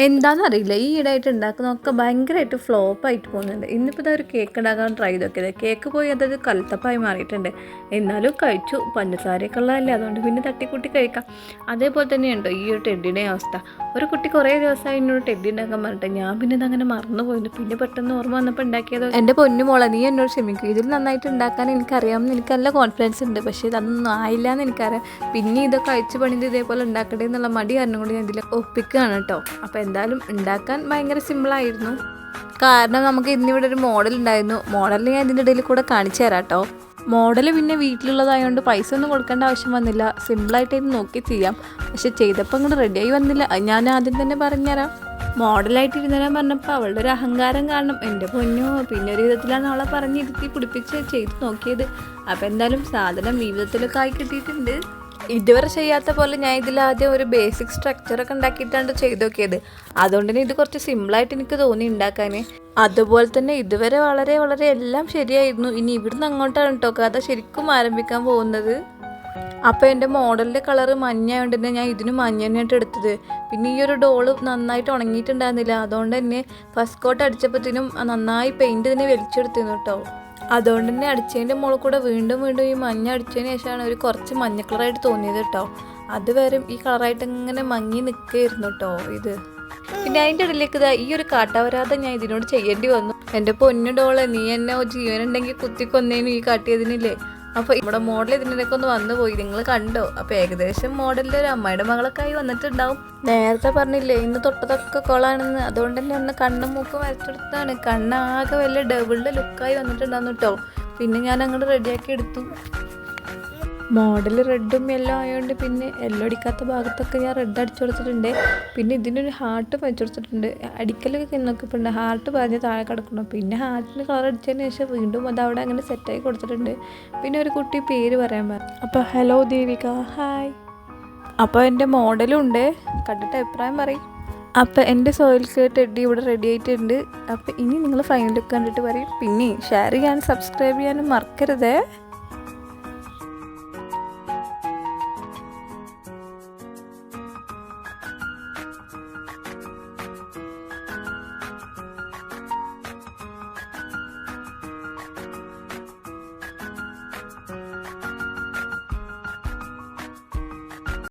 എന്താണെന്നറിയില്ല, ഈ ഈടായിട്ട് ഉണ്ടാക്കുന്നതൊക്കെ ഭയങ്കരമായിട്ട് ഫ്ലോപ്പായിട്ട് പോകുന്നുണ്ട്. ഇന്നിപ്പോൾ ഇതാ ഒരു കേക്ക് ഉണ്ടാക്കാൻ ട്രൈ ചെയ്തൊക്കെയത്. കേക്ക് പോയി അതൊരു കലത്തപ്പായി മാറിയിട്ടുണ്ട്. എന്നാലും കഴിച്ചു, പഞ്ചസാരയൊക്കെ ഉള്ളതല്ലേ, അതുകൊണ്ട് പിന്നെ തട്ടിക്കൂട്ടി കഴിക്കാം. അതേപോലെ തന്നെയുണ്ടോ ഈ ഒരു ടെഡിയുടെ അവസ്ഥ. ഒരു കുട്ടി കുറേ ദിവസമായി എന്നോട് ടെഡി ഉണ്ടാക്കാൻ പറഞ്ഞിട്ട് ഞാൻ പിന്നെ ഇതങ്ങനെ മറന്നു പോയിരുന്നു. പിന്നെ പെട്ടെന്ന് ഓർമ്മ വന്നപ്പോൾ ഉണ്ടാക്കിയത്. എൻ്റെ പൊന്നു മോളെ, നീ എന്നോട് ക്ഷമിക്കും, ഇതിൽ നന്നായിട്ട് ഉണ്ടാക്കാൻ എനിക്കറിയാമെന്ന് എനിക്ക് നല്ല കോൺഫിഡൻസ് ഉണ്ട്. പക്ഷേ ഇതൊന്നും ആയില്ല എന്ന് എനിക്കറിയാം. പിന്നെ ഇതൊക്കെ അയച്ചു പണിത് ഇതേപോലെ ഉണ്ടാക്കട്ടെ എന്നുള്ള മടി കാരണം കൊണ്ട് ഞാൻ ഇതിൽ ഒപ്പിക്കുകയാണ് കേട്ടോ. അപ്പോൾ എന്തായാലും ഉണ്ടാക്കാൻ ഭയങ്കര സിമ്പിളായിരുന്നു. കാരണം നമുക്ക് ഇന്നിവിടെ ഒരു മോഡൽ ഉണ്ടായിരുന്നു. മോഡലിന് ഞാൻ ഇതിൻ്റെ ഇടയിൽ കൂടെ കാണിച്ചു തരാം കേട്ടോ. മോഡൽ പിന്നെ വീട്ടിലുള്ളതായതുകൊണ്ട് പൈസ ഒന്നും കൊടുക്കേണ്ട ആവശ്യം വന്നില്ല. സിമ്പിളായിട്ട് ഇത് നോക്കി ചെയ്യാം. പക്ഷെ ചെയ്തപ്പോൾ ഇങ്ങോട്ട് റെഡിയായി വന്നില്ല. ഞാൻ ആദ്യം തന്നെ പറഞ്ഞുതരാം. മോഡലായിട്ട് ഇരുന്നേരാൻ പറഞ്ഞപ്പോൾ അവളുടെ ഒരു അഹങ്കാരം കാരണം എൻ്റെ പൊന്നോ, പിന്നെ ഒരു വിധത്തിലാണ് അവളെ പറഞ്ഞിരുത്തി പിടിപ്പിച്ച് ചെയ്ത് നോക്കിയത്. അപ്പോൾ എന്തായാലും സാധനം ഈ വിധത്തിലൊക്കെ ആയി കിട്ടിയിട്ടുണ്ട്. ഇതുവരെ ചെയ്യാത്ത പോലെ ഞാൻ ഇതിലാദ്യം ഒരു ബേസിക് സ്ട്രക്ചറൊക്കെ ഉണ്ടാക്കിയിട്ടാണ് ചെയ്ത് നോക്കിയത്. അതുകൊണ്ട് തന്നെ ഇത് കുറച്ച് സിമ്പിളായിട്ട് എനിക്ക് തോന്നി ഉണ്ടാക്കാൻ. അതുപോലെ തന്നെ ഇതുവരെ വളരെ വളരെ എല്ലാം ശരിയായിരുന്നു. ഇനി ഇവിടുന്ന് അങ്ങോട്ടാണ് കേട്ടോ കഥ ശരിക്കും ആരംഭിക്കാൻ പോകുന്നത്. അപ്പോൾ എൻ്റെ മോഡലിൻ്റെ കളറ് മഞ്ഞായതുകൊണ്ട് തന്നെ ഞാൻ ഇതിന് മഞ്ഞ തന്നെയായിട്ട് എടുത്തത്. പിന്നെ ഈ ഒരു ഡോള് നന്നായിട്ട് ഉണങ്ങിയിട്ടുണ്ടായിരുന്നില്ല. അതുകൊണ്ട് തന്നെ ഫസ്റ്റ് കോട്ട് അടിച്ചപ്പോഴത്തേനും നന്നായി പെയിൻറ്റ് തന്നെ വലിച്ചെടുത്തിരുന്നു കേട്ടോ. അതുകൊണ്ട് തന്നെ അടിച്ചതിൻ്റെ മുകളിൽ കൂടെ വീണ്ടും വീണ്ടും ഈ മഞ്ഞ അടിച്ചതിന് ശേഷമാണ് ഒരു കുറച്ച് മഞ്ഞ കളറായിട്ട് തോന്നിയത് കേട്ടോ. അതുവരെ ഈ കളറായിട്ട് ഇങ്ങനെ മങ്ങി നിൽക്കുകയായിരുന്നു കേട്ടോ ഇത്. പിന്നെ അതിൻ്റെ ഇടയിലേക്ക് ഇതാ ഈ ഒരു കാട്ടാവരാതെ ഞാൻ ഇതിനോട് ചെയ്യേണ്ടി വന്നു. എൻ്റെ പൊന്നു ഡോളെ, നീ എന്നെ ജീവനുണ്ടെങ്കിൽ കുത്തിക്കൊന്നേനും ഈ കാട്ടിയതിനില്ലേ. അപ്പോൾ ഇവിടെ മോഡൽ ഇതിനൊക്കെ ഒന്ന് വന്നു പോയി, നിങ്ങൾ കണ്ടോ? അപ്പോൾ ഏകദേശം മോഡലിൽ ഒരു അമ്മയുടെ മകളൊക്കെ ആയി വന്നിട്ടുണ്ടാവും. നേരത്തെ പറഞ്ഞില്ലേ ഇന്ന് തൊട്ടതൊക്കെ കോളാണെന്ന്. അതുകൊണ്ട് തന്നെ ഒന്ന് കണ്ണും മൂക്കും വരച്ചെടുത്താണ്. കണ്ണാകെ വല്ല ഡബിളിൻ്റെ ലുക്കായി വന്നിട്ടുണ്ടായിരുന്നു കേട്ടോ. പിന്നെ ഞാൻ അങ്ങോട്ട് റെഡിയാക്കി എടുത്തു. മോഡൽ റെഡും യെല്ലോ ആയതുകൊണ്ട് പിന്നെ യെല്ലോ അടിക്കാത്ത ഭാഗത്തൊക്കെ ഞാൻ റെഡ് അടിച്ചു കൊടുത്തിട്ടുണ്ട്. പിന്നെ ഇതിനൊരു ഹാർട്ട് വെച്ചു കൊടുത്തിട്ടുണ്ട്. അടിക്കലൊക്കെ നോക്കിയിട്ടുണ്ട്, ഹാർട്ട് പറഞ്ഞ് താഴെ കിടക്കണം. പിന്നെ ഹാർട്ടിന് കളർ അടിച്ചതിന് ശേഷം വീണ്ടും അത് അവിടെ അങ്ങനെ സെറ്റായി കൊടുത്തിട്ടുണ്ട്. പിന്നെ ഒരു കുട്ടി പേര് പറയാൻ പറഞ്ഞു. അപ്പോൾ ഹലോ ദേവിക, ഹായ്. അപ്പോൾ എൻ്റെ മോഡലും ഉണ്ട്, കണ്ടിട്ട് അഭിപ്രായം പറയും. അപ്പോൾ എൻ്റെ സോയിൽക്ക് ടെഡി ഇവിടെ റെഡി ആയിട്ടുണ്ട്. അപ്പോൾ ഇനി നിങ്ങൾ ഫൈനൽ ലുക്ക് കണ്ടിട്ട് പറയും. പിന്നെ ഷെയർ ചെയ്യാനും സബ്സ്ക്രൈബ് ചെയ്യാനും മറക്കരുതേ.